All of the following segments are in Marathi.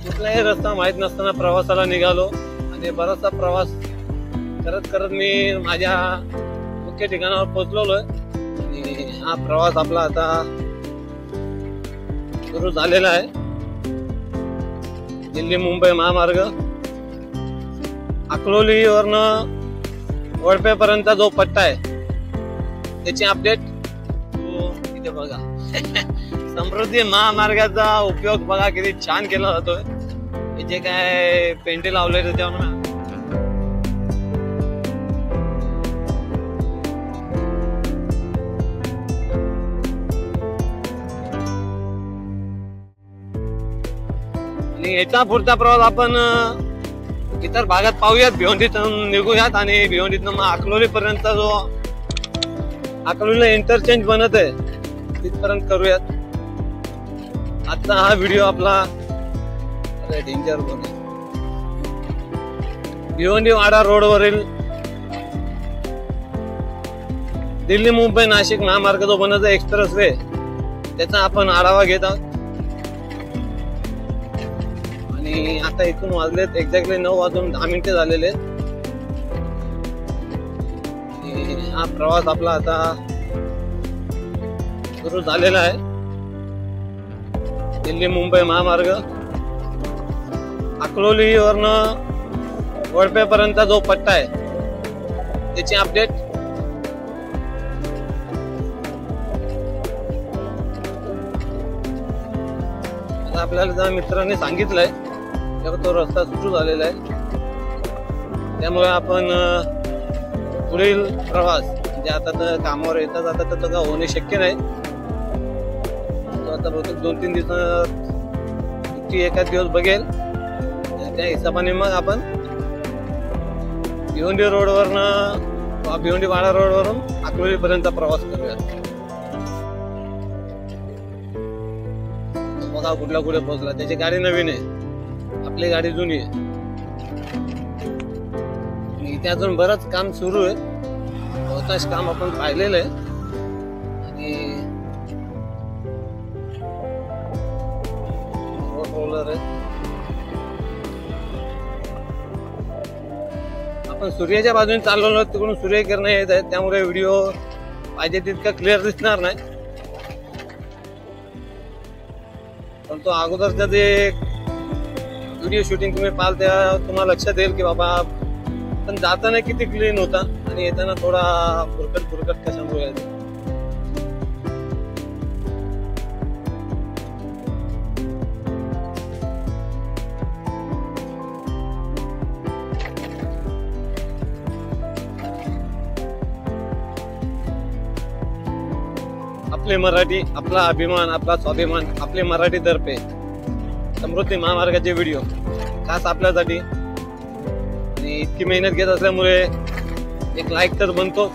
कुठलाही रस्ता माहित नसताना प्रवासाला निघालो आणि बराचसा प्रवास करत करत मी माझ्या मुख्य ठिकाणावर पोहोचलेलो आहे आणि हा प्रवास आपला आता सुरू झालेला आहे. दिल्ली मुंबई महामार्ग अकलोलीवरनं वडपेपर्यंतचा जो पट्टा आहे त्याची अपडेट इथे बघा. समृद्धी महामार्गाचा उपयोग बघा किती छान केला जातोय. जे काय पेंटी लावलंय त्याच्यावर आणि याचा पुढचा प्रवास आपण इतर भागात पाहूयात. भिवंडीतून निघूयात आणि भिवंडीतून मग अकलोली पर्यंत जो अकलोलीला इंटरचेंज बनत आहे तिथपर्यंत करूयात. आजचा हा व्हिडिओ आपला डेंजर बने भिवंडी वाडा रोडवरील दिल्ली मुंबई नाशिक महामार्ग जो बनत आहे एक्सप्रेस वे त्याचा आपण आढावा घेत आहोत. आणि आता इथून वाजलेत एक्झॅक्टली 9:10 झालेले. हा प्रवास आपला आता सुरू झालेला आहे. दिल्ली मुंबई महामार्ग अकलोलीवरनं वडपेपर्यंतचा जो पट्टा आहे त्याची अपडेट आपल्याला मित्रांनी सांगितलंय तर तो रस्ता सुरू झालेला आहे. त्यामुळे आपण पुढील प्रवास म्हणजे आता तर कामावर येता जाता तर का होणे शक्य नाही. आता बहुतेक 2-3 दिवसात सुट्टी एखाद दिवस बघेल त्या हिशोबाने मग आपण भिवंडी रोडवरनं भिवंडी वाडा रोडवरून अकलोली पर्यंत प्रवास करूया. बघा कुठला कुठे पोहोचला. त्याची गाडी नवीन आहे आपली गाडी जुनी आहे. इथे अजून बरंच काम सुरू आहे. बहुतांश काम आपण पाहिलेलं आहे आणि रोलर आहे. आपण सूर्याच्या बाजूने चाललो तिकडून सूर्यकिरण येत आहेत त्यामुळे व्हिडिओ पाहिजे तितका क्लिअर दिसणार नाही. पण तो अगोदरचा जे व्हिडिओ शूटिंग तुम्ही पाहाल त्या तुम्हाला लक्षात येईल की बाबा पण जाताना किती क्लीन होता आणि येताना थोडा फुरकट कशामुळे यायचा. आपले मराठी आपला अभिमान आपला स्वाभिमान आपले मराठी तर्फे समृद्धी महामार्गाचे व्हिडिओ खास आपल्यासाठी आणि इतकी मेहनत घेत असल्यामुळे एक लाईक तर बनतो.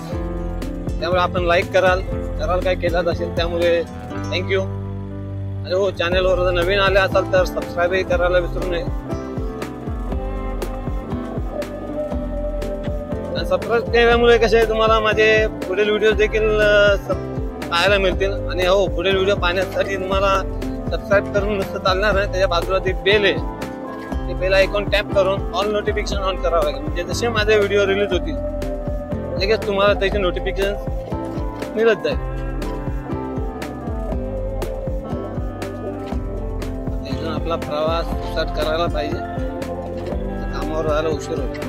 त्यामुळे आपण लाईक कराल काय केलाच असेल त्यामुळे थँक्यू. आणि हो चॅनलवर जर नवीन आले असाल तर सबस्क्राईबही करायला विसरू नये. सबस्क्राईब केल्यामुळे कसे तुम्हाला माझे पुढील व्हिडिओ देखील पाहायला मिळतील. आणि हो पुढील व्हिडिओ पाहण्यासाठी तुम्हाला सबस्क्राईब करून नुसतं चालणार नाही. त्याच्या बाजूला ती बेल आहे ते बेल आयकॉन टॅप करून ऑल नोटिफिकेशन ऑन करावं लागेल. म्हणजे जसे माझे व्हिडिओ रिलीज होतील लगेच तुम्हाला त्याचे नोटिफिकेशन मिळत जाईल. इथून आपला प्रवास स्टार्ट करायला पाहिजे. कामावर जायला उशीर होतो.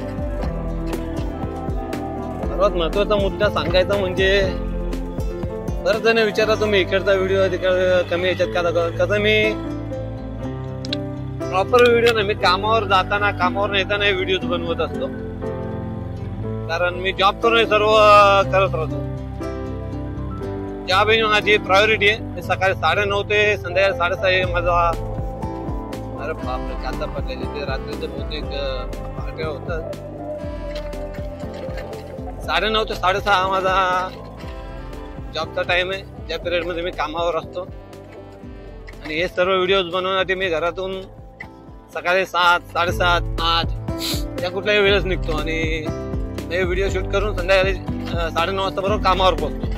सर्वात महत्वाचा मुद्दा सांगायचा म्हणजे बरेच जण विचारता तुम्ही इकडचा व्हिडिओ तिकडे कमी याच्यात का कसं मी प्रॉपर व्हिडिओ नाही. मी कामावर जाताना कामावर येताना व्हिडिओ बनवत असतो कारण मी जॉब करून सर्व करत राहतो. जॉब ही माझी प्रायोरिटी आहे. मी सकाळी 9:30 ते संध्याकाळी 6:30 माझा अरे बापरे कांदा पडलेली ते रात्रीचं बहुतेक पहाटे होतात. 9:30 ते 6:30 माझा जॉबचा टाइम आहे. ज्या पिरियड मध्ये मी कामावर असतो आणि हे सर्व व्हिडिओज बनवण्यासाठी मी घरातून सकाळी 7, 7:30, 8 या कुठल्याही वेळेस निघतो आणि हे व्हिडिओ शूट करून संध्याकाळी 9:30 वाजता बरोबर कामावर पोहोचतो.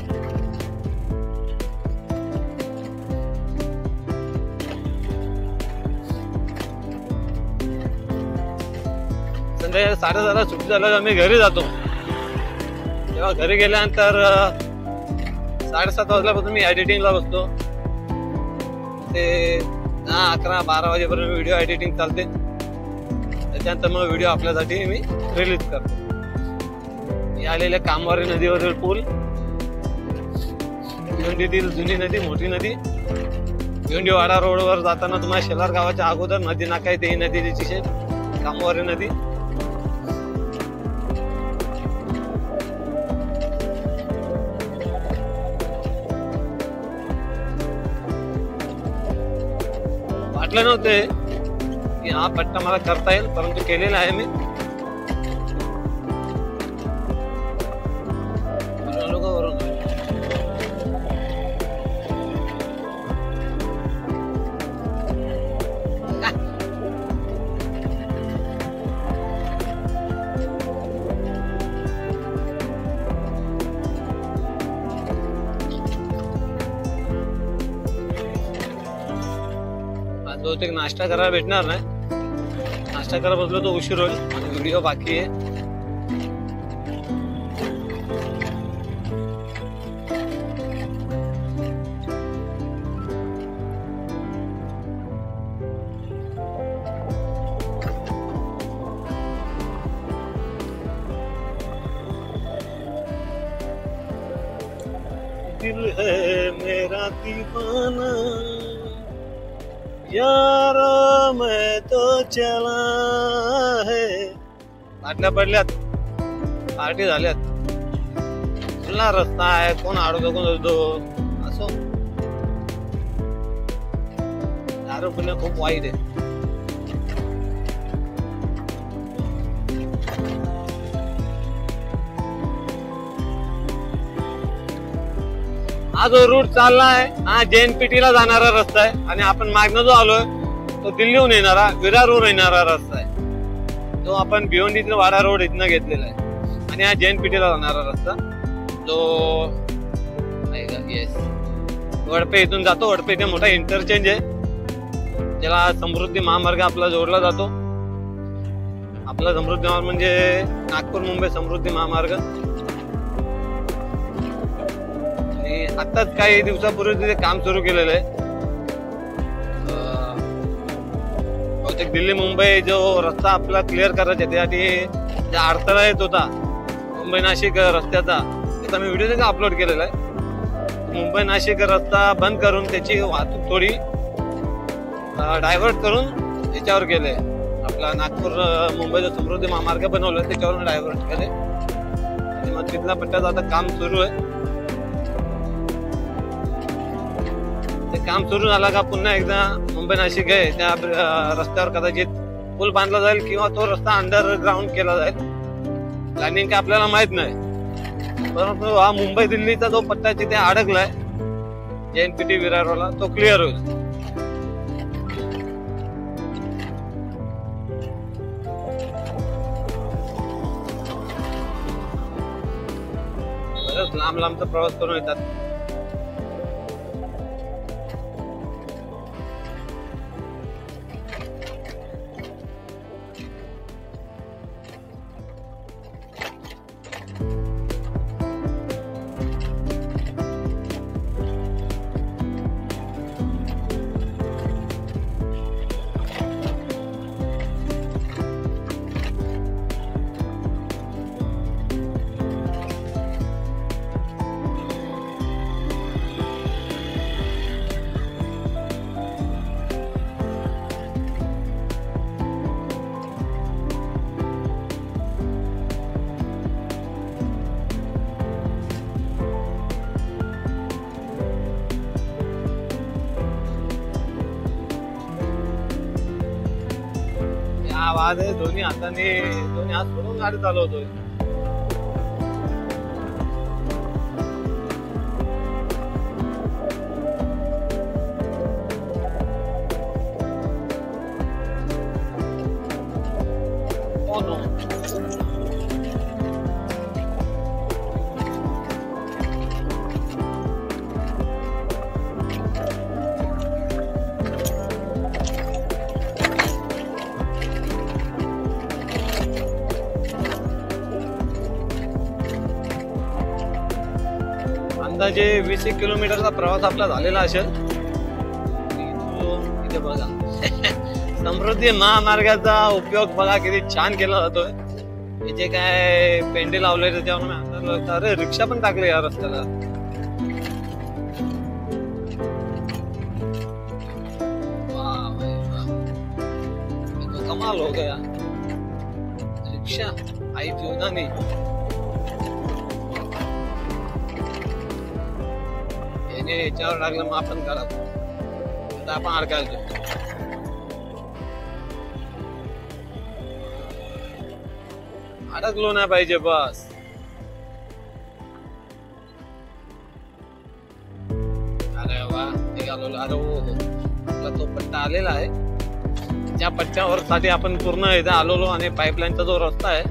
संध्याकाळी 7:30 सुट्टी झाल्यावर आम्ही घरी जातो. तेव्हा घरी गेल्यानंतर 7:30 वाजल्यापासून मी एडिटिंगला बसतो. ते 10-11-12 वाजेपर्यंत व्हिडिओ एडिटिंग चालते. त्याच्यानंतर मग व्हिडिओ आपल्यासाठी मी रिलीज करतो. मी आलेल्या कामवारी नदीवरील पूल, भिवंडीतील जुनी नदी, मोठी नदी, भिवंडीवाडा रोडवर जाताना तुम्हाला शेलार गावाच्या अगोदर नदी नाका येते. ही नदीची शेत कामवारी नदी. वाटलं नव्हते की हा पट्टा मला करता येईल, परंतु केलेला आहे मी. बहुतेक नाश्ता करायला भेटणार नाही. नाश्ता करायला बसलो तो उशीर होईल आणि व्हिडिओ बाकी आहे. दिल है मेरा दीवाना यारा मैं तो चला है. बाटल्या पडल्यात, पार्टी झाल्यात. खुला रस्ता आहे, कोण अडवतो कोण होतो असो. दारू पिणं खूप वाईट आहे. हा जो रूट चाललाय हा JNPT ला जाणारा रस्ता आहे आणि आपण मागणं जो आलोय तो दिल्लीहून येणारा, विरारवरून येणारा रस्ता आहे. तो आपण भिवंडीतील वाडा रोड इथनं घेतलेला आहे आणि हा JNPT ला जाणारा रस्ता जो येस वडपे इथून जातो. वडपे इथे मोठा इंटरचेंज आहे, ज्याला समृद्धी महामार्ग आपला जोडला जातो. आपला समृद्धी महामार्ग म्हणजे नागपूर मुंबई समृद्धी महामार्ग. आताच काही दिवसापूर्वी तिथे काम सुरू केलेलं आहे. बहुतेक दिल्ली मुंबई जो रस्ता आपला क्लिअर करायचा त्यासाठी ज्या अडथळा येत होता मुंबई नाशिक रस्त्याचा, त्याचा मी व्हिडिओ देखील अपलोड केलेला आहे. मुंबई नाशिक रस्ता बंद करून त्याची वाहतूक थोडी डायव्हर्ट करून याच्यावर केले. आपला नागपूर मुंबईचा समृद्धी महामार्ग बनवला त्याच्यावरून डायव्हर्ट केले आणि मग तिथल्या पट्ट्याचं आता काम सुरू आहे. काम सुरू झाला का पुन्हा एकदा मुंबई नाशिक आहे त्या रस्त्यावर कदाचित पूल बांधला जाईल किंवा तो रस्ता अंडरग्राऊंड केला जाईल. प्लॅनिंग काय आपल्याला माहित नाही, परंतु हा मुंबई दिल्लीचा जो पट्टा तिथे अडकलाय JNPT विरारवाला तो क्लिअर होईल. बरंच लांब लांबचा प्रवास करून येतात. आवाज आहे, दोन्ही हाताने दोन्ही हात सोडून गाडी चालवतोय. अंदाजे 20 किलोमीटरचा प्रवास आपला झालेला असेल. इथे बघा समृद्धी महामार्गाचा उपयोग बघा किती छान केला जातोय. इथे काय पेंडे लावले त्याच्यावर अंदाज लागतो. अरे रिक्षा पण टाकले या रस्त्याला. कमाल हो गया. रिक्षा आई जीवनाने याच्यावर लागलं मग आपण घरात आता आपण अडकायचो. अडकलो नाही पाहिजे बस. अरे वा निघालो. अरे हो आपला तो पट्टा आलेला आहे. त्या पट्ट्यावर साठी आपण पूर्ण इथे आलेलो आणि पाईपलाईनचा जो रस्ता आहे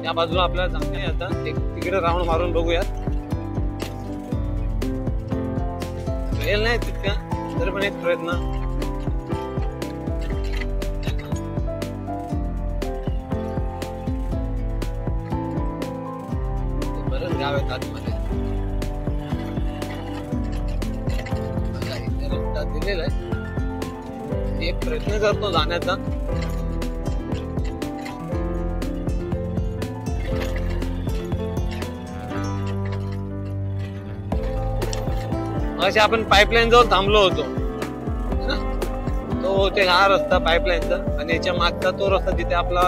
त्या बाजूला आपल्याला जाणे. आता तिकडे राऊंड मारून बघूयात. वेळ नाही तितका तरी पण एक प्रयत्न. बरेच गाव आहेत आतमध्ये. इथे रस्ता दिलेला आहे. एक प्रयत्न करतो जाण्याचा. असे आपण पाईपलाईन जवळ थांबलो होतो. तो ते हा रस्ता पाईपलाईनचा आणि याच्या मागचा तो रस्ता जिथे आपला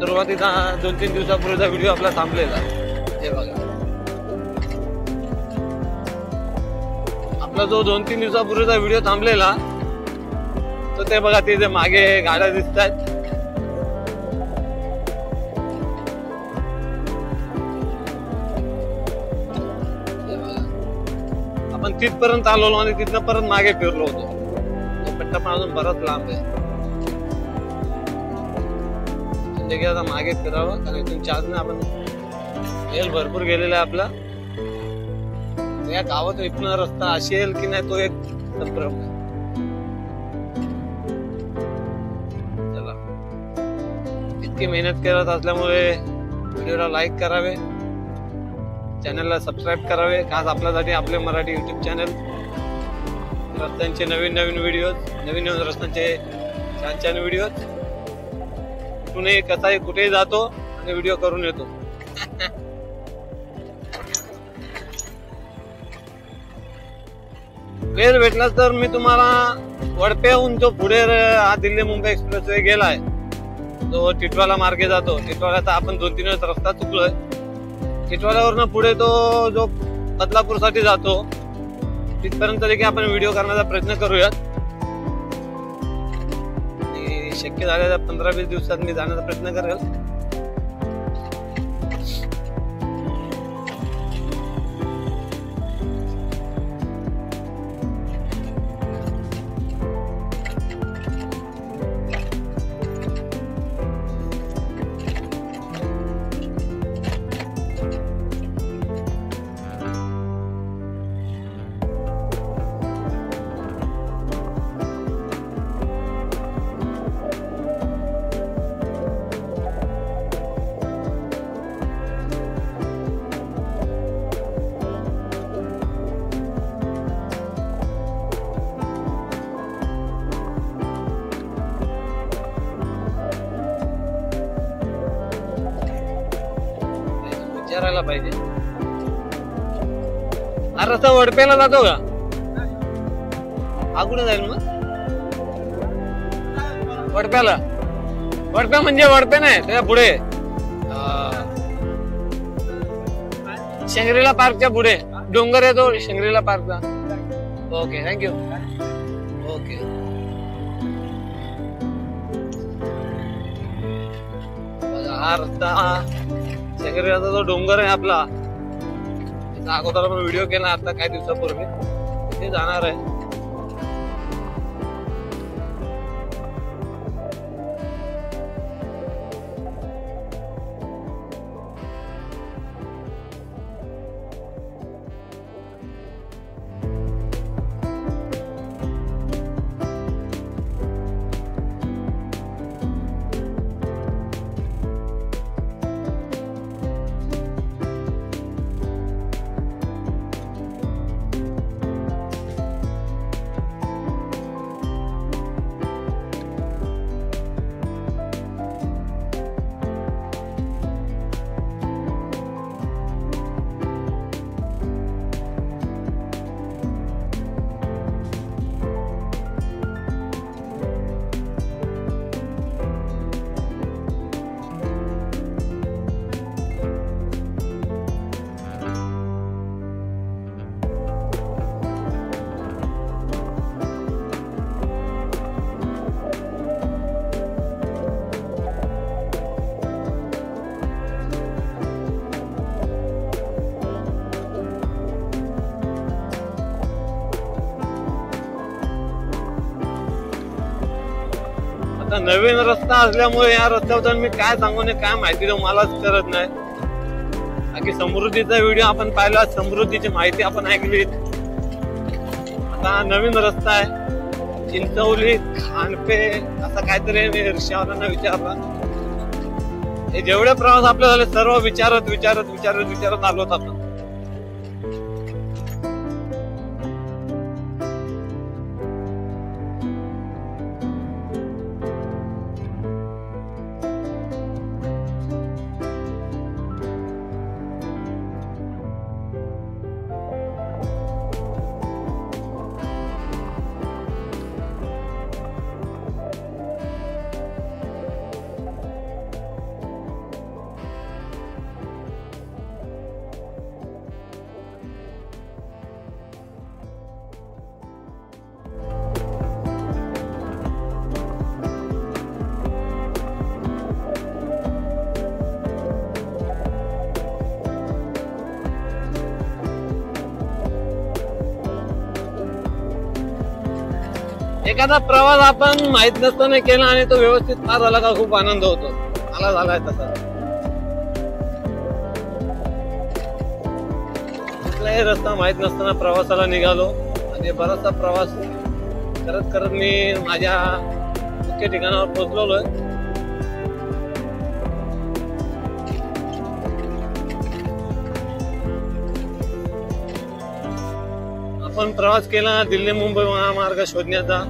सुरुवातीचा 2-3 दिवसापूर्वीचा व्हिडिओ आपला थांबलेला. हे बघा आपला जो 2-3 दिवसापूर्वीचा व्हिडिओ थांबलेला तर ते बघा तिथे मागे गाड्या दिसत आहेत. आपण तिथपर्यंत आलो आणि तिथनं परत मागे फिरलो होतो. तो पट्टा पण अजून बराच लांब आहे. आता मागे फिरावं कारण इथून चार्जने आपण वेळ भरपूर गेलेला आहे आपला. या गावात इथनं रस्ता असेल की नाही तो एक संभ्रम आहे. इतकी मेहनत करत असल्यामुळे व्हिडिओला लाईक करावे, चॅनलला सबस्क्राईब करावे. खास आपल्यासाठी आपले मराठी युट्यूब चॅनल. रस्त्यांचे नवीन नवीन व्हिडिओज, नवीन नवीन रस्त्यांचे छान छान व्हिडिओज. कुठे कसाही कुठेही जातो आणि व्हिडिओ करून येतो. वेळ भेटला तर मी तुम्हाला वडप्याहून जो पुढे हा दिल्ली मुंबई एक्सप्रेस वे गेलाय तो टिटवाला मार्गे जातो. टिटवाल्याचा आपण 2-3 वेळेस रस्ता चुकलोय. टिटवाल्यावरनं पुढे तो जो बदलापूर साठी जातो तिथपर्यंत देखील आपण व्हिडिओ करण्याचा प्रयत्न करूयात. आणि शक्य झालेल्या 15-20 दिवसात मी जाण्याचा प्रयत्न करेल. विचारायला पाहिजे. हा रस्ता वडप्याला जातो का? हा कुठे जाईल मग? वडप्याला. वडप्या म्हणजे वडप्या नाही त्याच्या पुढे शंगरीला पार्कच्या पुढे डोंगर येतो शंगरीला पार्कचा. Okay thank you. ओके हा रस्ता शंगरीलाचा जो डोंगर आहे आपला त्याचा अगोदर आपण व्हिडिओ केला आता काही दिवसापूर्वी. तिथे जाणार आहे. आता नवीन रस्ता असल्यामुळे या रस्त्याबद्दल मी काय सांगू नये, काय माहिती देऊ मलाच करत नाही. बाकी समृद्धीचा व्हिडिओ आपण पाहिला, समृद्धीची माहिती आपण ऐकली. आता नवीन रस्ता आहे चिंचवली खानपे असा काहीतरी. मी रिक्षावाल्यांना विचारला. हे जेवढे प्रवास आपले झाले सर्व विचारत आलो आपण. एखादा प्रवास आपण माहित नसताना केला आणि तो व्यवस्थित पार झाला का खूप आनंद होतो. मला झालाय तसा. कुठलाही रस्ता माहित नसताना प्रवासाला निघालो आणि बराचसा प्रवास करत मी माझ्या मुख्य ठिकाणावर पोहोचलोय. आपण प्रवास केला दिल्ली मुंबई महामार्ग शोधण्याचा.